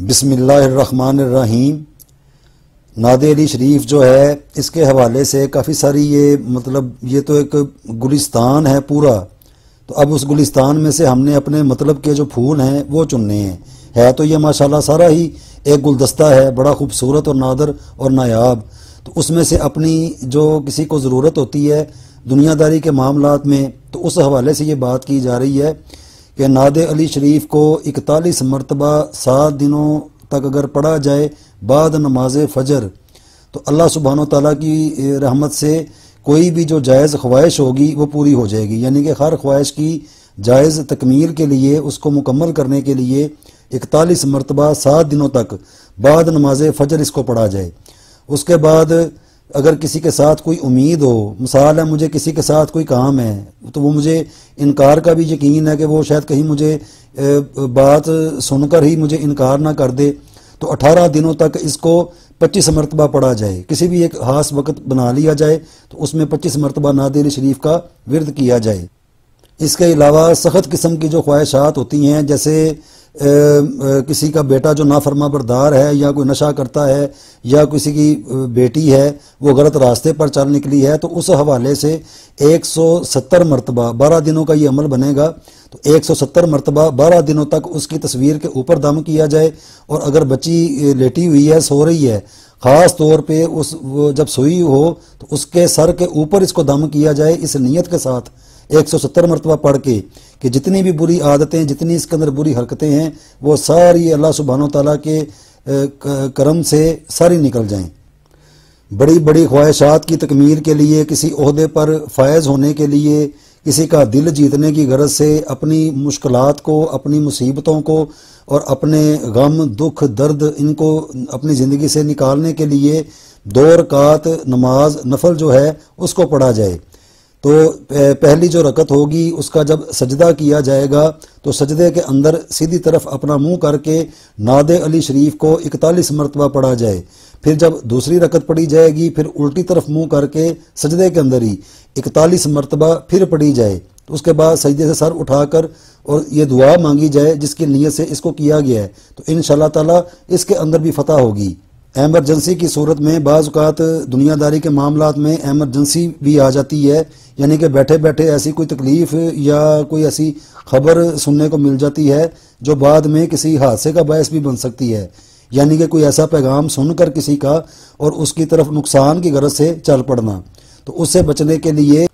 بسم اللہ الرحمن الرحیم۔ ناد علی شریف جو ہے اس کے حوالے سے کافی ساری یہ تو ایک گلستان ہے پورا، تو اب اس گلستان میں سے ہم نے اپنے مطلب کے جو پھول ہیں وہ چننے ہیں۔ ہے تو یہ ماشاءاللہ سارا ہی ایک گلدستہ ہے، بڑا خوبصورت اور نادر اور نایاب، تو اس میں سے اپنی جو کسی کو ضرورت ہوتی ہے دنیا داری کے معاملات میں، تو اس حوالے سے یہ بات کی جا رہی ہے کہ ناد علی شریف کو 41 مرتبہ 7 دنوں تک اگر پڑھا جائے بعد نماز فجر، تو اللہ سبحانہ و تعالیٰ کی رحمت سے کوئی بھی جو جائز خواہش ہوگی وہ پوری ہو جائے گی۔ یعنی کہ ہر خواہش کی جائز تکمیل کے لیے، اس کو مکمل کرنے کے لیے 41 مرتبہ 7 دنوں تک بعد نماز فجر اس کو پڑھا جائے۔ اس کے بعد اگر کسی کے ساتھ کوئی امید ہو، مثال ہے مجھے کسی کے ساتھ کوئی کام ہے، تو وہ مجھے انکار کا بھی یقین ہے کہ وہ شاید کہیں مجھے بات سن کر ہی مجھے انکار نہ کر دے، تو 18 دنوں تک اس کو 25 مرتبہ پڑھا جائے۔ کسی بھی ایک خاص وقت بنا لیا جائے تو اس میں 25 مرتبہ ناد علی شریف کا ورد کیا جائے۔ اس کے علاوہ سخت قسم کی جو خواہشات ہوتی ہیں، جیسے کسی کا بیٹا جو نافرما بردار ہے، یا کوئی نشہ کرتا ہے، یا کسی کی بیٹی ہے وہ غلط راستے پر چل نکلی ہے، تو اس حوالے سے 170 مرتبہ 12 دنوں کا یہ عمل بنے گا، تو 170 مرتبہ 12 دنوں تک اس کی تصویر کے اوپر دم کیا جائے۔ اور اگر بچی لیٹی ہوئی ہے، سو رہی ہے، خاص طور پہ وہ جب سوئی ہو تو اس کے سر کے اوپر اس کو دم کیا جائے، اس نیت کے ساتھ 170 مرتبہ پڑھ کے کہ جتنی بھی بری عادتیں، جتنی اس کے اندر بری حرکتیں ہیں، وہ ساری اللہ سبحانہ و تعالیٰ کے کرم سے ساری نکل جائیں۔ بڑی بڑی خواہشات کی تکمیل کے لیے، کسی عہدے پر فائز ہونے کے لیے، کسی کا دل جیتنے کی غرض سے، اپنی مشکلات کو، اپنی مصیبتوں کو اور اپنے غم، دکھ، درد ان کو اپنی زندگی سے نکالنے کے لیے 2 رکعت نماز نفل جو ہے اس کو پڑھا جائے۔ تو پہلی جو رکعت ہوگی اس کا جب سجدہ کیا جائے گا تو سجدے کے اندر سیدھی طرف اپنا منہ کر کے ناد علی شریف کو 41 مرتبہ پڑھا جائے۔ پھر جب دوسری رکعت پڑھی جائے گی، پھر الٹی طرف منہ کر کے سجدے کے اندر ہی 41 مرتبہ پھر پڑھی جائے۔ اس کے بعد سجدے سے سر اٹھا کر اور یہ دعا مانگی جائے جس کی نیت سے اس کو کیا گیا ہے، تو انشاءاللہ تعالی اس کے اندر بھی فتح ہوگی۔ ایمرجنسی کی صورت میں بعض اوقات دنیا داری کے معاملات میں ایمرجنسی بھی آ جاتی ہے، یعنی کہ بیٹھے بیٹھے ایسی کوئی تکلیف یا کوئی ایسی خبر سننے کو مل جاتی ہے جو بعد میں کسی حادثے کا باعث بھی بن سکتی ہے، یعنی کہ کوئی ایسا پیغام سن کر کسی کا اور اس کی طرف نقصان کی غرض سے چل پڑنا، تو اس سے بچنے کے لیے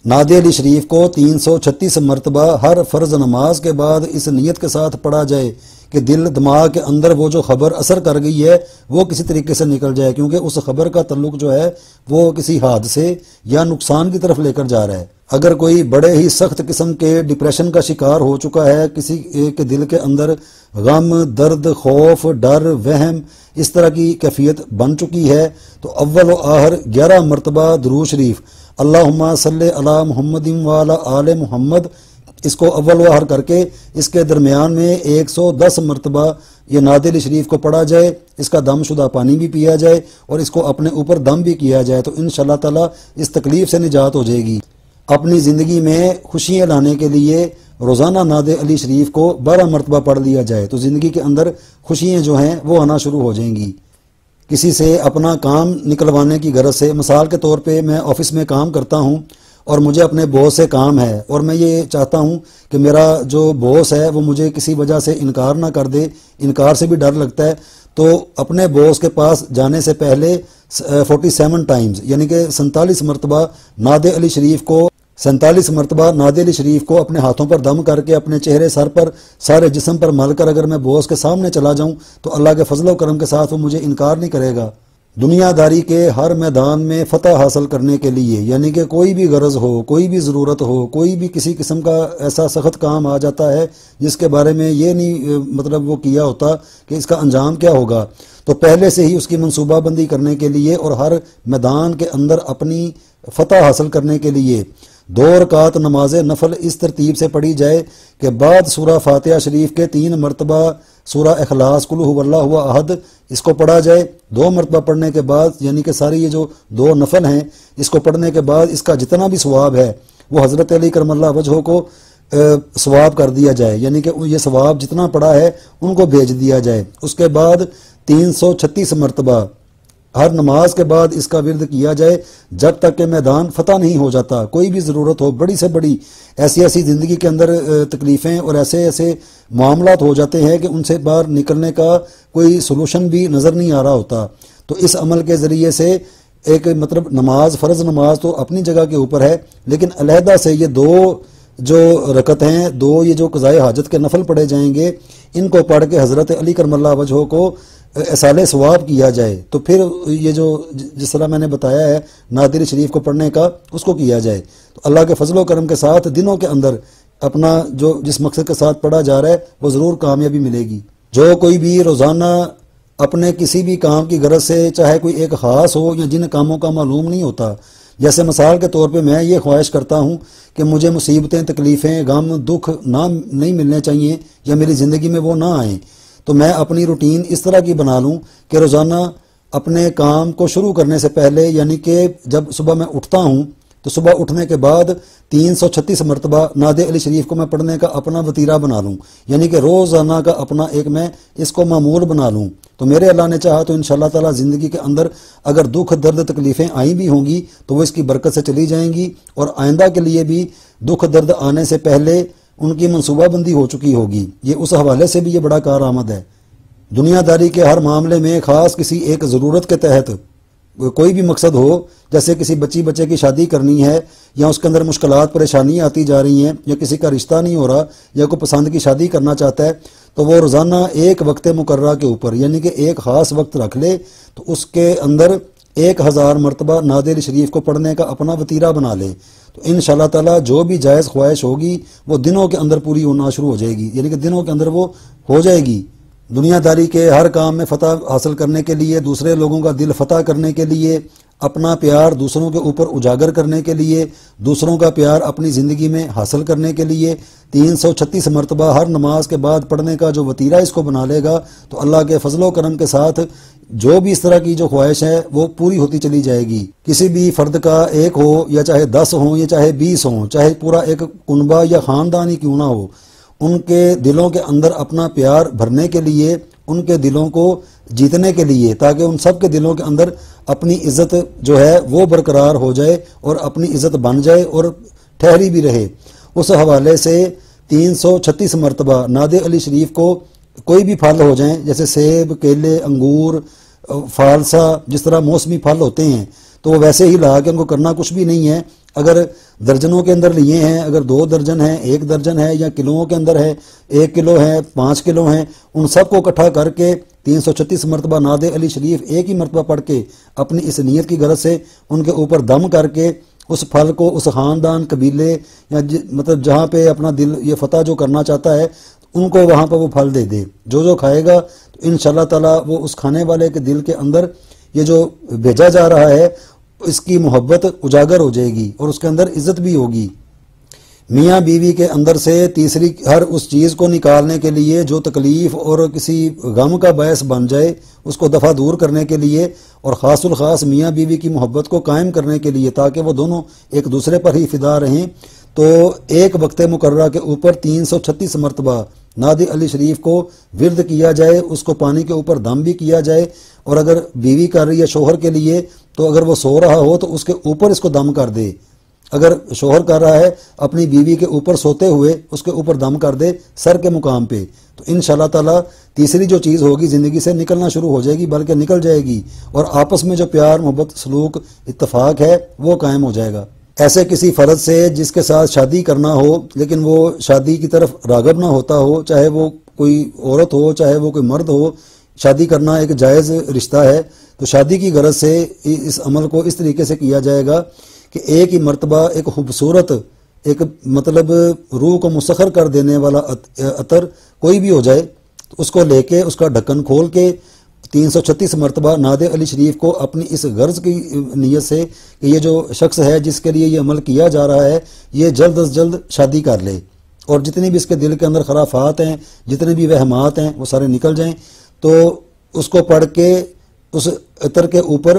ناد علی شریف کو 336 مرتبہ ہر فرض نماز کے بعد اس نیت کے ساتھ پڑھا جائے کہ دل دماغ کے اندر وہ جو خبر اثر کر گئی ہے وہ کسی طریقے سے نکل جائے، کیونکہ اس خبر کا تعلق جو ہے وہ کسی حادثے یا نقصان کی طرف لے کر جا رہا ہے۔ اگر کوئی بڑے ہی سخت قسم کے ڈپریشن کا شکار ہو چکا ہے، کسی کے دل کے اندر غم، درد، خوف، ڈر، وہم اس طرح کی کیفیت بن چکی ہے، تو اول و آخر 11 مرتبہ درود شریف اللہم صلی علی محمد وعلی آل محمد، اس کو اول و آخر کر کے اس کے درمیان میں 110 مرتبہ یہ ناد علی شریف کو پڑھا جائے، اس کا دم شدہ پانی بھی پیا جائے اور اس کو اپنے اوپر دم بھی کیا جائے، تو انشاءاللہ تعالی اس تکلیف سے نجات ہو جائے گی۔ اپنی زندگی میں خوشیاں لانے کے لیے روزانہ ناد علی شریف کو 12 مرتبہ پڑھ لیا جائے، تو زندگی کے اندر خوشیاں جو ہیں وہ آنا شروع ہو جائیں گی۔ کسی سے اپنا کام نکلوانے کی غرض سے، مثال کے طور پہ میں آفس میں کام کرتا ہوں اور مجھے اپنے باس سے کام ہے، اور میں یہ چاہتا ہوں کہ میرا جو باس ہے وہ مجھے کسی وجہ سے انکار نہ کر دے، انکار سے بھی ڈر لگتا ہے، تو اپنے باس کے پاس جانے سے پہلے 47 ٹائمز یعنی کہ 47 مرتبہ ناد علی شریف کو 47 مرتبہ ناد علی شریف کو اپنے ہاتھوں پر دم کر کے اپنے چہرے، سر پر، سارے جسم پر مل کر اگر میں باس کے سامنے چلا جاؤں تو اللہ کے فضل و کرم کے ساتھ وہ مجھے انکار نہیں کرے گا۔ دنیا داری کے ہر میدان میں فتح حاصل کرنے کے لیے، یعنی کہ کوئی بھی غرض ہو، کوئی بھی ضرورت ہو، کوئی بھی کسی قسم کا ایسا سخت کام آ جاتا ہے جس کے بارے میں یہ نہیں وہ کیا ہوتا کہ اس کا انجام کیا ہوگا، تو پہلے سے ہی اس کی منصوبہ بندی کرنے کے لیے اور ہر میدان کے اندر اپنی فتح حاصل کرنے کے لیے 2 رکعت نماز نفل اس ترتیب سے پڑھی جائے کہ بعد سورہ فاتحہ شریف کے 3 مرتبہ سورہ اخلاص قل هو اللہ احد اس کو پڑھا جائے۔ 2 مرتبہ پڑھنے کے بعد، یعنی کہ ساری یہ جو 2 نفل ہیں اس کو پڑھنے کے بعد اس کا جتنا بھی ثواب ہے وہ حضرت علی کرم اللہ وجہہ کو ثواب کر دیا جائے، یعنی کہ یہ ثواب جتنا پڑا ہے ان کو بھیج دیا جائے۔ اس کے بعد 336 مرتبہ ہر نماز کے بعد اس کا ورد کیا جائے جب تک کہ میدان فتح نہیں ہو جاتا۔ کوئی بھی ضرورت ہو، بڑی سے بڑی ایسی زندگی کے اندر تکلیفیں اور ایسے معاملات ہو جاتے ہیں کہ ان سے باہر نکلنے کا کوئی سلوشن بھی نظر نہیں آ رہا ہوتا، تو اس عمل کے ذریعے سے ایک مطلب نماز، فرض نماز تو اپنی جگہ کے اوپر ہے، لیکن علیحدہ سے یہ 2 جو رکعت ہیں، 2 یہ جو قضائے حاجت کے نفل پڑھے جائیں گے، ان کو پڑھ کے حضرت علی کرم اللہ وجہہ کو اصالِ ثواب کیا جائے، تو پھر یہ جو جس طرح میں نے بتایا ہے نادری شریف کو پڑھنے کا، اس کو کیا جائے، تو اللہ کے فضل و کرم کے ساتھ دنوں کے اندر اپنا جو جس مقصد کے ساتھ پڑھا جا رہا ہے وہ ضرور کامیابی ملے گی۔ جو کوئی بھی روزانہ اپنے کسی بھی کام کی غرض سے، چاہے کوئی ایک خاص ہو یا جن کاموں کا معلوم نہیں ہوتا، جیسے مثال کے طور پہ میں یہ خواہش کرتا ہوں کہ مجھے مصیبتیں، تکلیفیں، غم، دکھ نہیں ملنے چاہیے یا میری زندگی میں وہ نہ آئیں، تو میں اپنی روٹین اس طرح کی بنا لوں کہ روزانہ اپنے کام کو شروع کرنے سے پہلے، یعنی کہ جب صبح میں اٹھتا ہوں تو صبح اٹھنے کے بعد 336 مرتبہ نعت علی شریف کو میں پڑھنے کا اپنا وتیرہ بنا لوں، یعنی کہ روزانہ کا اپنا ایک میں اس کو معمول بنا لوں، تو میرے اللہ نے چاہا تو انشاءاللہ تعالی زندگی کے اندر اگر دکھ، درد، تکلیفیں آئی بھی ہوں گی تو وہ اس کی برکت سے چلی جائیں گی، اور آئندہ کے لیے بھی دکھ درد آنے سے پہلے ان کی منصوبہ بندی ہو چکی ہوگی۔ یہ اس حوالے سے بھی یہ بڑا کارآمد ہے۔ دنیا داری کے ہر معاملے میں، خاص کسی ایک ضرورت کے تحت کوئی بھی مقصد ہو، جیسے کسی بچے کی شادی کرنی ہے یا اس کے اندر مشکلات، پریشانیاں آتی جا رہی ہیں، یا کسی کا رشتہ نہیں ہو رہا یا کوئی پسند کی شادی کرنا چاہتا ہے، تو وہ روزانہ ایک وقت مقررہ کے اوپر، یعنی کہ ایک خاص وقت رکھ لے، تو اس کے اندر 1000 مرتبہ نعت علی شریف کو پڑھنے کا اپنا وتیرہ بنا لے، تو انشاءاللہ تعالی جو بھی جائز خواہش ہوگی وہ دنوں کے اندر پوری ہونا شروع ہو جائے گی، یعنی کہ دنوں کے اندر وہ ہو جائے گی۔ دنیا داری کے ہر کام میں فتح حاصل کرنے کے لیے، دوسرے لوگوں کا دل فتح کرنے کے لیے، اپنا پیار دوسروں کے اوپر اجاگر کرنے کے لیے، دوسروں کا پیار اپنی زندگی میں حاصل کرنے کے لیے 336 مرتبہ ہر نماز کے بعد پڑھنے کا جو وتیرہ اس کو بنا لے گا، تو اللہ کے فضل و کرم کے ساتھ جو بھی اس طرح کی جو خواہش ہے وہ پوری ہوتی چلی جائے گی۔ کسی بھی فرد کا 1 ہو یا چاہے 10 ہوں یا چاہے 20 ہوں، چاہے پورا ایک کنبہ یا خاندان ہی کیوں نہ ہو، ان کے دلوں کے اندر اپنا پیار بھرنے کے لیے، ان کے دلوں کو جیتنے کے لیے، تاکہ ان سب کے دلوں کے اندر اپنی عزت جو ہے وہ برقرار ہو جائے اور اپنی عزت بن جائے اور ٹھہری بھی رہے، اس حوالے سے 336 مرتبہ نعت علی شریف کو کوئی بھی پھل ہو جائیں، جیسے سیب، کیلے، انگور، فالسا، جس طرح موسمی پھل ہوتے ہیں، تو وہ ویسے ہی لا کے ان کو کرنا کچھ بھی نہیں ہے۔ اگر درجنوں کے اندر لیے ہیں، اگر 2 درجن ہیں، 1 درجن ہے، یا کلوؤں کے اندر ہے، 1 کلو ہے، 5 کلو ہیں، ان سب کو اکٹھا کر کے 336 مرتبہ نعت علی شریف ایک ہی مرتبہ پڑھ کے اپنی اس نیت کی غرض سے ان کے اوپر دم کر کے اس پھل کو اس خاندان، قبیلے یا مطلب جہاں پہ اپنا دل یہ فتح جو کرنا چاہتا ہے، ان کو وہاں پہ وہ پھل دے دے، جو کھائے گا تو انشاءاللہ تعالی وہ اس کھانے والے کے دل کے اندر یہ جو بھیجا جا رہا ہے اس کی محبت اجاگر ہو جائے گی اور اس کے اندر عزت بھی ہوگی۔ میاں بیوی کے اندر سے تیسری ہر اس چیز کو نکالنے کے لیے جو تکلیف اور کسی غم کا باعث بن جائے، اس کو دفع دور کرنے کے لیے، اور خاص الخاص میاں بیوی کی محبت کو قائم کرنے کے لیے، تاکہ وہ دونوں ایک دوسرے پر ہی فدا رہیں، تو ایک وقت مقررہ کے اوپر 336 مرتبہ نعت علی شریف کو ورد کیا جائے، اس کو پانی کے اوپر دم بھی کیا جائے، اور اگر بیوی کر رہی ہے شوہر کے لیے تو اگر وہ سو رہا ہو تو اس کے اوپر اس کو دم کر دے، اگر شوہر کر رہا ہے اپنی بیوی کے اوپر سوتے ہوئے اس کے اوپر دم کر دے سر کے مقام پہ، تو انشاءاللہ تعالی تیسری جو چیز ہوگی زندگی سے نکلنا شروع ہو جائے گی، بلکہ نکل جائے گی، اور آپس میں جو پیار، محبت، سلوک، اتفاق ہے وہ قائم ہو جائے گا۔ ایسے کسی فرد سے جس کے ساتھ شادی کرنا ہو لیکن وہ شادی کی طرف راغب نہ ہوتا ہو، چاہے وہ کوئی عورت ہو چاہے وہ کوئی مرد ہو، شادی کرنا ایک جائز رشتہ ہے، تو شادی کی غرض سے اس عمل کو اس طریقے سے کیا جائے گا کہ ایک ہی مرتبہ ایک خوبصورت، ایک مطلب روح کو مسخر کر دینے والا عطر کوئی بھی ہو جائے، تو اس کو لے کے اس کا ڈھکن کھول کے 336 مرتبہ نعت علی شریف کو اپنی اس غرض کی نیت سے کہ یہ جو شخص ہے جس کے لیے یہ عمل کیا جا رہا ہے یہ جلد از جلد شادی کر لے، اور جتنی بھی اس کے دل کے اندر خرافات ہیں، جتنے بھی وہمات ہیں وہ سارے نکل جائیں، تو اس کو پڑھ کے اس عطر کے اوپر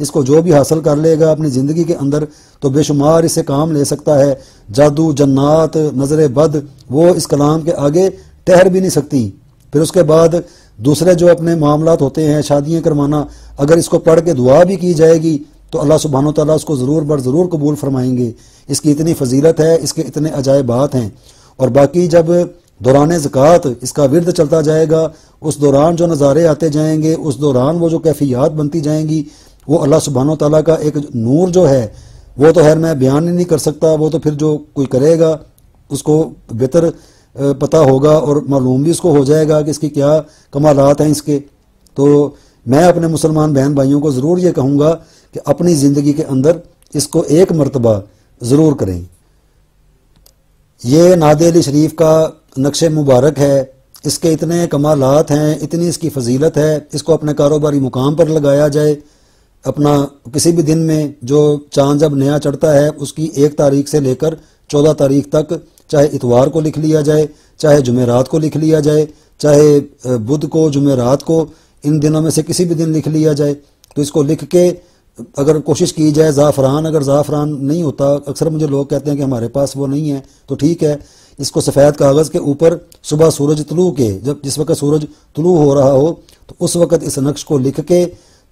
اس کو جو بھی حاصل کر لے گا اپنی زندگی کے اندر تو بے شمار اس سے کام لے سکتا ہے. جادو، جنات، نظر بد وہ اس کلام کے آگے ٹہر بھی نہیں سکتی. پھر اس کے بعد دوسرے جو اپنے معاملات ہوتے ہیں، شادیاں کروانا، اگر اس کو پڑھ کے دعا بھی کی جائے گی تو اللہ سبحانہ و تعالیٰ اس کو ضرور بر ضرور قبول فرمائیں گے. اس کی اتنی فضیلت ہے، اس کے اتنے عجائبات ہیں. اور باقی جب دوران زکوٰۃ اس کا ورد چلتا جائے گا، اس دوران جو نظارے آتے جائیں گے، اس دوران وہ جو کیفیات بنتی جائیں گی، وہ اللہ سبحانہ و تعالیٰ کا ایک نور جو ہے وہ تو خیر میں بیان ہی نہیں کر سکتا. وہ تو پھر جو کوئی کرے گا اس کو بہتر پتہ ہوگا اور معلوم بھی اس کو ہو جائے گا کہ اس کی کیا کمالات ہیں اس کے. تو میں اپنے مسلمان بہن بھائیوں کو ضرور یہ کہوں گا کہ اپنی زندگی کے اندر اس کو ایک مرتبہ ضرور کریں. یہ ناد علی شریف کا نقش مبارک ہے، اس کے اتنے کمالات ہیں، اتنی اس کی فضیلت ہے. اس کو اپنے کاروباری مقام پر لگایا جائے. اپنا کسی بھی دن میں جو چاند جب نیا چڑھتا ہے اس کی 1 تاریخ سے لے کر 14 تاریخ تک، چاہے اتوار کو لکھ لیا جائے، چاہے جمعرات کو لکھ لیا جائے، چاہے بدھ کو، جمعرات کو، ان دنوں میں سے کسی بھی دن لکھ لیا جائے. تو اس کو لکھ کے اگر کوشش کی جائے زعفران، اگر زعفران نہیں ہوتا، اکثر مجھے لوگ کہتے ہیں کہ ہمارے پاس وہ نہیں ہے، تو ٹھیک ہے، اس کو سفید کاغذ کے اوپر صبح سورج طلوع کے جس وقت سورج طلوع ہو رہا ہو تو اس وقت اس نقش کو لکھ کے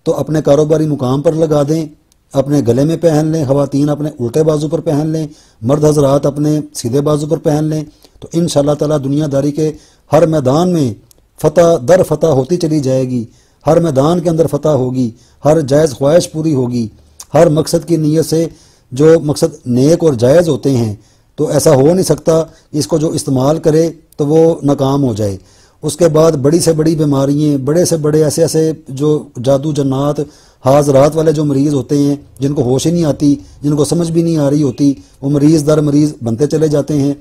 تو اپنے کاروباری مقام پر لگا دیں، اپنے گلے میں پہن لیں. خواتین اپنے الٹے بازو پر پہن لیں، مرد حضرات اپنے سیدھے بازو پر پہن لیں. تو انشاءاللہ تعالی دنیا داری کے ہر میدان میں فتح در فتح ہوتی چلی جائے گی. ہر میدان کے اندر فتح ہوگی، ہر جائز خواہش پوری ہوگی. ہر مقصد کی نیت سے جو مقصد نیک اور جائز ہوتے ہیں تو ایسا ہو نہیں سکتا اس کو جو استعمال کرے تو وہ ناکام ہو جائے. اس کے بعد بڑی سے بڑی بیماریاں، بڑے سے بڑے ایسے جو جادو جنات حاضرات والے جو مریض ہوتے ہیں جن کو ہوش ہی نہیں آتی، جن کو سمجھ بھی نہیں آ رہی ہوتی، وہ مریض در مریض بنتے چلے جاتے ہیں.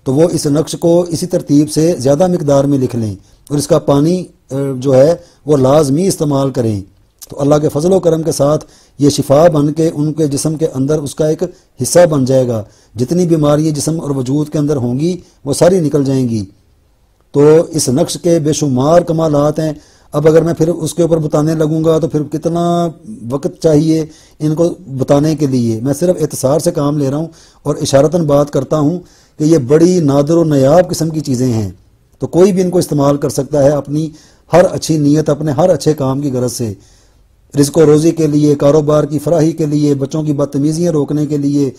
تو وہ اس نقش کو اسی ترتیب سے زیادہ مقدار میں لکھ لیں اور اس کا پانی جو ہے وہ لازمی استعمال کریں. تو اللہ کے فضل و کرم کے ساتھ یہ شفا بن کے ان کے جسم کے اندر اس کا ایک حصہ بن جائے گا. جتنی بیماریاں جسم اور وجود کے اندر ہوں گی وہ ساری نکل جائیں گی. تو اس نقش کے بے شمار کمالات ہیں. اب اگر میں پھر اس کے اوپر بتانے لگوں گا تو پھر کتنا وقت چاہیے ان کو بتانے کے لیے. میں صرف اختصار سے کام لے رہا ہوں اور اشارتاً بات کرتا ہوں کہ یہ بڑی نادر و نیاب قسم کی چیزیں ہیں. تو کوئی بھی ان کو استعمال کر سکتا ہے اپنی ہر اچھی نیت، اپنے ہر اچھے کام کی غرض سے، رزق و روزی کے لیے، کاروبار کی فراہی کے لیے، بچوں کی بدتمیزیاں روکنے کے لیے،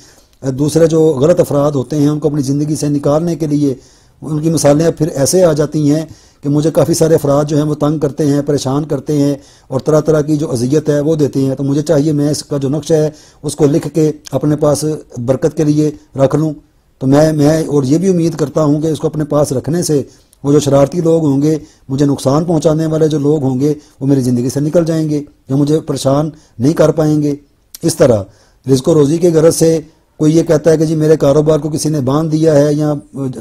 دوسرے جو غلط افراد ہوتے ہیں ان کو اپنی زندگی سے نکالنے کے لیے. ان کی مثالیں پھر ایسے آ جاتی ہیں کہ مجھے کافی سارے افراد جو ہیں وہ تنگ کرتے ہیں، پریشان کرتے ہیں اور طرح طرح کی جو اذیت ہے وہ دیتے ہیں. تو مجھے چاہیے میں اس کا جو نقش ہے اس کو لکھ کے اپنے پاس برکت کے لیے رکھ لوں. تو میں اور یہ بھی امید کرتا ہوں کہ اس کو اپنے پاس رکھنے سے وہ جو شرارتی لوگ ہوں گے، مجھے نقصان پہنچانے والے جو لوگ ہوں گے وہ میری زندگی سے نکل جائیں گے یا مجھے پریشان نہیں کر پائیں گے. اس طرح رزق و روزی کی غرض سے کوئی یہ کہتا ہے کہ جی میرے کاروبار کو کسی نے باندھ دیا ہے یا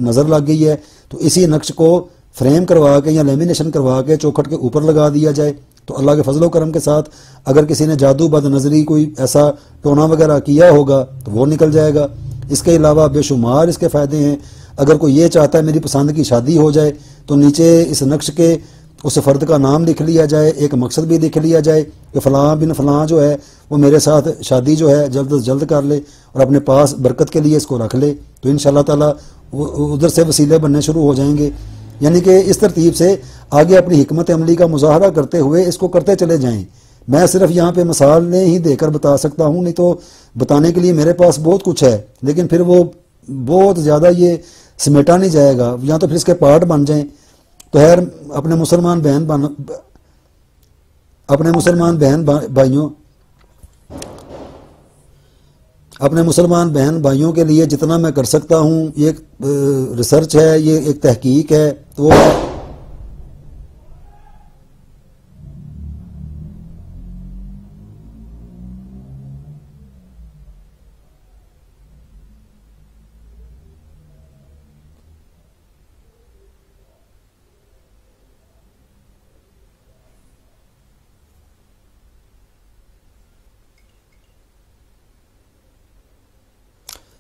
نظر لگ گئی ہے تو اسی نقش کو فریم کروا کے یا لیمینیشن کروا کے چوکھٹ کے اوپر لگا دیا جائے. تو اللہ کے فضل و کرم کے ساتھ اگر کسی نے جادو بد نظری کوئی ایسا ٹونا وغیرہ کیا ہوگا تو وہ نکل جائے گا. اس کے علاوہ بے شمار اس کے فائدے ہیں. اگر کوئی یہ چاہتا ہے میری پسند کی شادی ہو جائے تو نیچے اس نقش کے اس فرد کا نام لکھ لیا جائے، ایک مقصد بھی لکھ لیا جائے کہ فلاں بن فلاں جو ہے وہ میرے ساتھ شادی جو ہے جلد از جلد کر لے اور اپنے پاس برکت کے لیے اس کو رکھ لے. تو انشاءاللہ تعالی ادھر سے وسیلے بننے شروع ہو جائیں گے. یعنی کہ اس ترتیب سے آگے اپنی حکمت عملی کا مظاہرہ کرتے ہوئے اس کو کرتے چلے جائیں. میں صرف یہاں پہ مثالیں ہی دے کر بتا سکتا ہوں، نہیں تو بتانے کے لیے میرے پاس بہت کچھ ہے لیکن پھر وہ بہت زیادہ یہ سمیٹا نہیں جائے گا یا تو پھر اس کے پارٹ بن جائیں. تو خیر اپنے مسلمان بہن بھائیوں کے لیے جتنا میں کر سکتا ہوں، یہ ایک ریسرچ ہے، یہ ایک تحقیق ہے. تو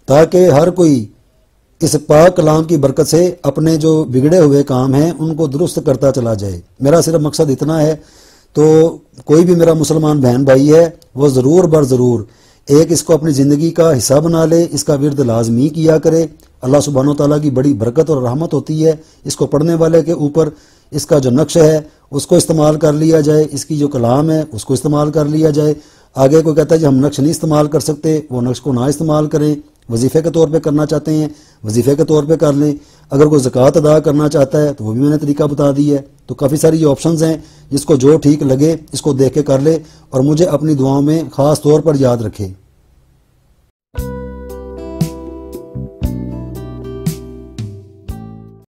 تاکہ ہر کوئی اس پاک کلام کی برکت سے اپنے جو بگڑے ہوئے کام ہیں ان کو درست کرتا چلا جائے. میرا صرف مقصد اتنا ہے تو کوئی بھی میرا مسلمان بہن بھائی ہے وہ ضرور بر ضرور ایک اس کو اپنی زندگی کا حصہ بنا لے، اس کا ورد لازمی کیا کرے۔ اللہ سبحانہ و تعالیٰ کی بڑی برکت اور رحمت ہوتی ہے اس کو پڑھنے والے کے اوپر۔ اس کا جو نقش ہے اس کو استعمال کر لیا جائے، اس کی جو کلام ہے اس کو استعمال کر لیا جائے۔ آگے کوئی کہتا ہے کہ ہم نقش نہیں استعمال کر سکتے، وہ نقش کو نہ استعمال کریں۔ وظیفے کے طور پہ کرنا چاہتے ہیں وظیفے کے طور پہ کر لیں، اگر کوئی زکوٰۃ ادا کرنا چاہتا ہے تو وہ بھی میں نے طریقہ بتا دی ہے۔ تو کافی ساری یہ آپشنز ہیں، جس کو جو ٹھیک لگے اس کو دیکھ کے کر لے، اور مجھے اپنی دعاؤں میں خاص طور پر یاد رکھے۔